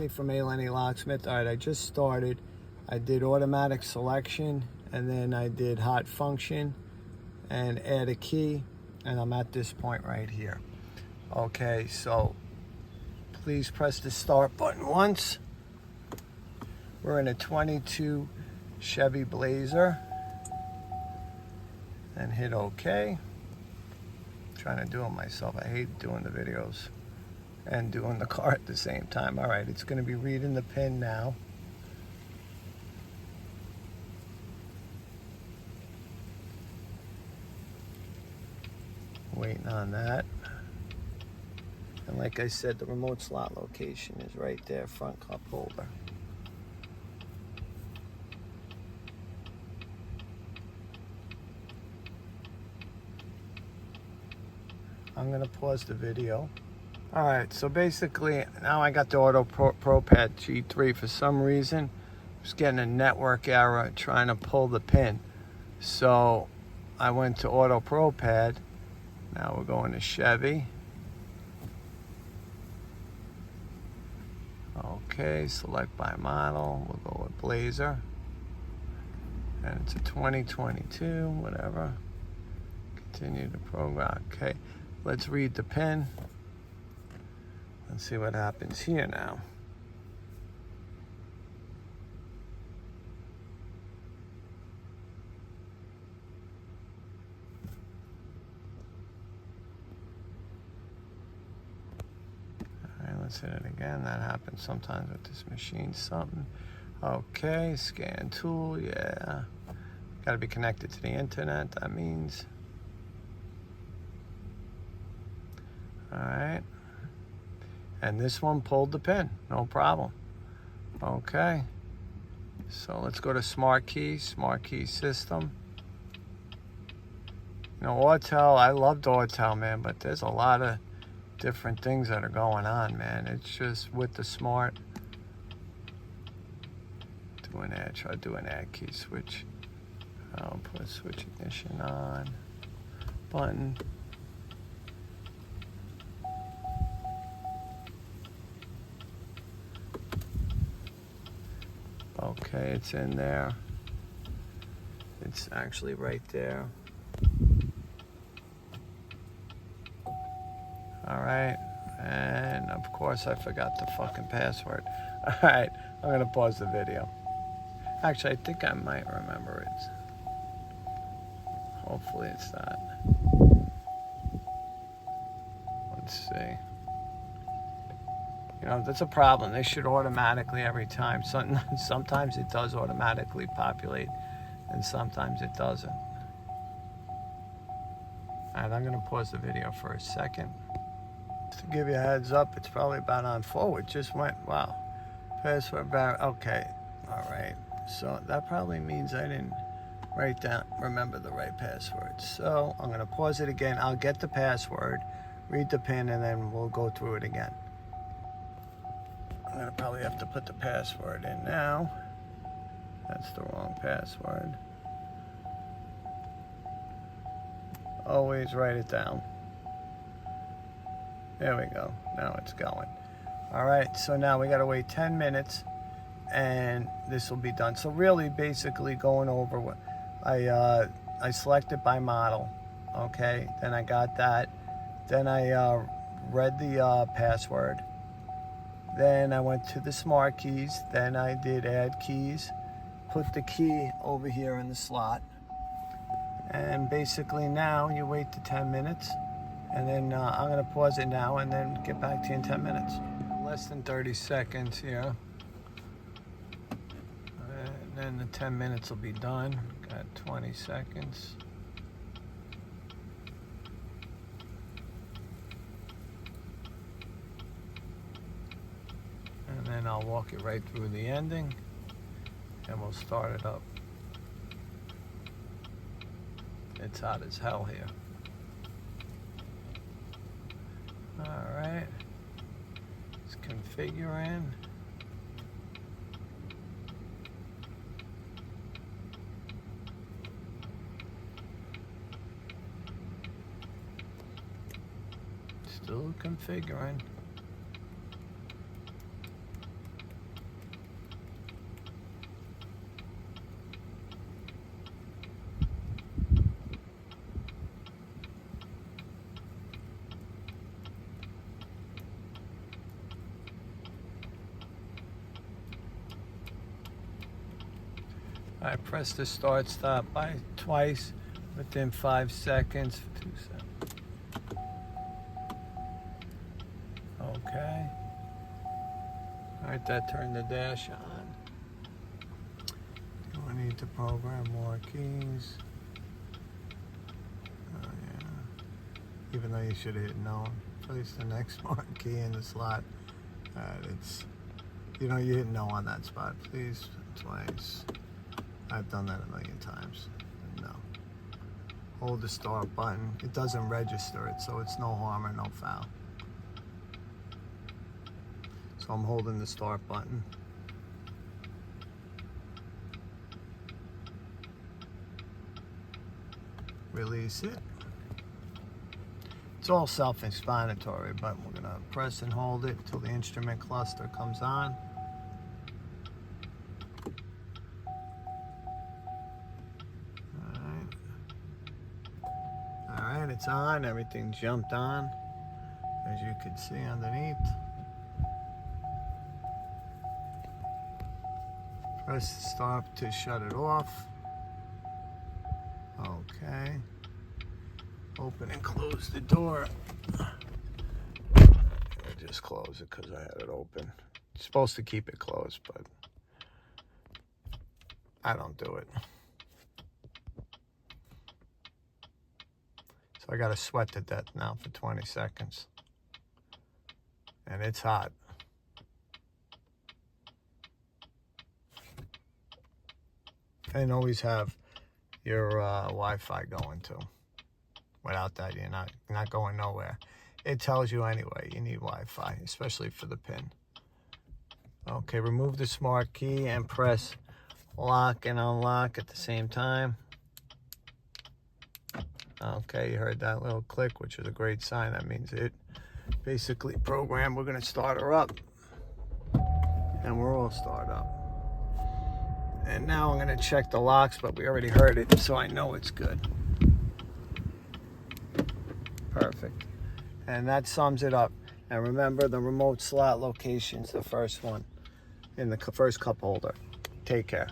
from A. Locksmith. All right, I just started. I did automatic selection, and then I did hot function and add a key, and I'm at this point right here. Okay, so please press the start button once. We're in a 22 Chevy Blazer, and hit OK. Trying to do it myself. I hate doing the videos and doing the car at the same time. All right, it's going to be reading the pin now. Waiting on that. And like I said, the remote slot location is right there, front cup holder. I'm gonna pause the video. All right, so basically now I got the Autopropad G3. For some reason, I was getting a network error trying to pull the pin. So I went to Autopropad. Now we're going to Chevy. Okay, select by model. We'll go with Blazer. And it's a 2022, whatever. Continue the program. Okay, let's read the pin. Let's see what happens here now. Let's hit it again. That happens sometimes with this machine. Something. Okay, scan tool. Yeah. Got to be connected to the internet. That means. All right. And this one pulled the pin. No problem. Okay. So let's go to Smart Key system. You know, Autel, I loved Autel, man, but there's a lot of different things that are going on, man. It's just with the smart. Try to do an add key switch. I'll put switch ignition on. Button. Okay, it's in there. It's actually right there. All right, and of course I forgot the fucking password. All right, I'm gonna pause the video. Actually, I think I might remember it. Hopefully it's not. Let's see. You know, that's a problem. They should automatically every time. Sometimes it does automatically populate, and sometimes it doesn't. All right, I'm gonna pause the video for a second. To give you a heads up, it's probably about on forward. Just went, wow. Password bar, okay. All right. So that probably means I didn't remember the right password. So I'm gonna pause it again. I'll get the password, read the pin, and then we'll go through it again. I'm gonna probably have to put the password in now. That's the wrong password. Always write it down. There we go. Now it's going. All right, so now we got to wait 10 minutes and this will be done. So really basically going over what I selected by model. Okay, then I got that. Then I read the password. Then I went to the smart keys. Then I did add keys. Put the key over here in the slot. And basically now you wait the 10 minutes. And then I'm going to pause it now and then get back to you in 10 minutes. Less than 30 seconds here. And then the 10 minutes will be done. Got 20 seconds. And then I'll walk it right through the ending. And we'll start it up. It's hot as hell here. All right, it's configuring. Still configuring. I press the start stop by twice within 5 seconds. 2 seconds. Okay. Alright, that turned the dash on. Do I need to program more keys? Oh yeah. Even though you should have hit no. Place the next smart key in the slot. It's, you hit no on that spot. Please, twice. I've done that a million times. No. Hold the start button. It doesn't register it, so it's no harm or no foul. So I'm holding the start button. Release it. It's all self-explanatory, but we're gonna press and hold it until the instrument cluster comes on. All right, it's on. Everything jumped on, as you can see underneath. Press stop to shut it off. Okay. Open and close the door. I'll just close it because I had it open. You're supposed to keep it closed, but I don't do it. So I got to sweat to death now for 20 seconds. And it's hot. And always have your Wi-Fi going too. Without that, you're not going nowhere. It tells you anyway you need Wi-Fi, especially for the pin. Okay, remove the smart key and press lock and unlock at the same time. Okay, you heard that little click, which is a great sign. That means it basically programmed. We're gonna start her up, and we're all start up. And now I'm gonna check the locks, but we already heard it, so I know it's good. Perfect. And that sums it up. And remember, the remote slot location's the first one in the first cup holder. Take care.